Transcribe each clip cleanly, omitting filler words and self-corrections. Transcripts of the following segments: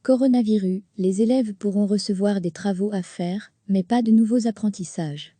Coronavirus, les élèves pourront recevoir des travaux à faire, mais pas de nouveaux apprentissages.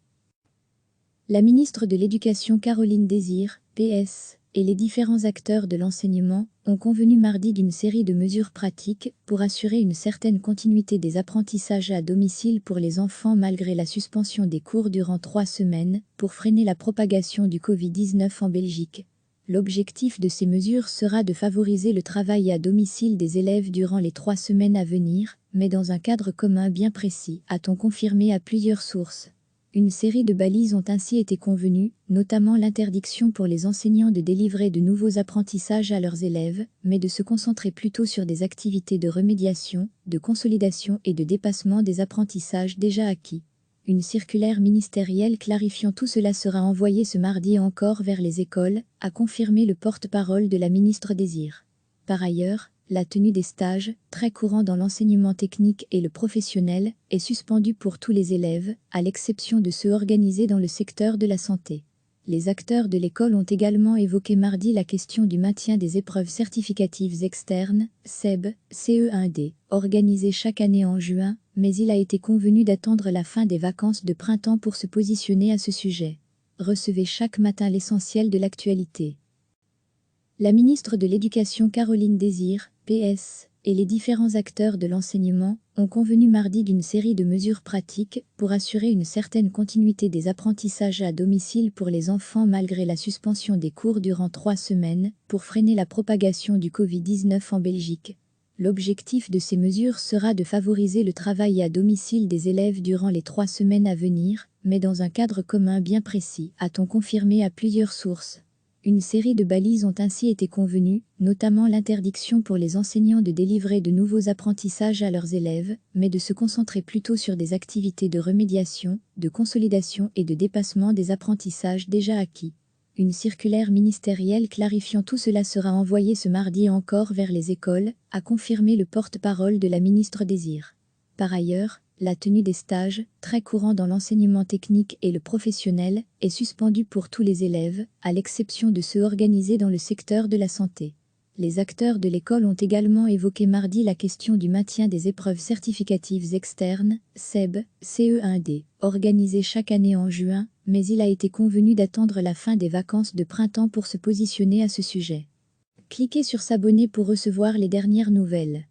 La ministre de l'Éducation Caroline Désir, PS, et les différents acteurs de l'enseignement ont convenu mardi d'une série de mesures pratiques pour assurer une certaine continuité des apprentissages à domicile pour les enfants malgré la suspension des cours durant 3 semaines pour freiner la propagation du Covid-19 en Belgique. L'objectif de ces mesures sera de favoriser le travail à domicile des élèves durant les 3 semaines à venir, mais dans un cadre commun bien précis, a-t-on confirmé à plusieurs sources. Une série de balises ont ainsi été convenues, notamment l'interdiction pour les enseignants de délivrer de nouveaux apprentissages à leurs élèves, mais de se concentrer plutôt sur des activités de remédiation, de consolidation et de dépassement des apprentissages déjà acquis. Une circulaire ministérielle clarifiant tout cela sera envoyée ce mardi encore vers les écoles, a confirmé le porte-parole de la ministre Désir. Par ailleurs, la tenue des stages, très courant dans l'enseignement technique et le professionnel, est suspendue pour tous les élèves, à l'exception de ceux organisés dans le secteur de la santé. Les acteurs de l'école ont également évoqué mardi la question du maintien des épreuves certificatives externes, CEB, CE1D, organisées chaque année en juin, mais il a été convenu d'attendre la fin des vacances de printemps pour se positionner à ce sujet. Recevez chaque matin l'essentiel de l'actualité. La ministre de l'Éducation Caroline Désir, PS, et les différents acteurs de l'enseignement ont convenu mardi d'une série de mesures pratiques pour assurer une certaine continuité des apprentissages à domicile pour les enfants malgré la suspension des cours durant 3 semaines pour freiner la propagation du Covid-19 en Belgique. L'objectif de ces mesures sera de favoriser le travail à domicile des élèves durant les 3 semaines à venir, mais dans un cadre commun bien précis, a-t-on confirmé à plusieurs sources. Une série de balises ont ainsi été convenues, notamment l'interdiction pour les enseignants de délivrer de nouveaux apprentissages à leurs élèves, mais de se concentrer plutôt sur des activités de remédiation, de consolidation et de dépassement des apprentissages déjà acquis. Une circulaire ministérielle clarifiant tout cela sera envoyée ce mardi encore vers les écoles, a confirmé le porte-parole de la ministre Désir. Par ailleurs, la tenue des stages, très courant dans l'enseignement technique et le professionnel, est suspendue pour tous les élèves, à l'exception de ceux organisés dans le secteur de la santé. Les acteurs de l'école ont également évoqué mardi la question du maintien des épreuves certificatives externes, CEB, CE1D, organisées chaque année en juin, mais il a été convenu d'attendre la fin des vacances de printemps pour se positionner à ce sujet. Cliquez sur s'abonner pour recevoir les dernières nouvelles.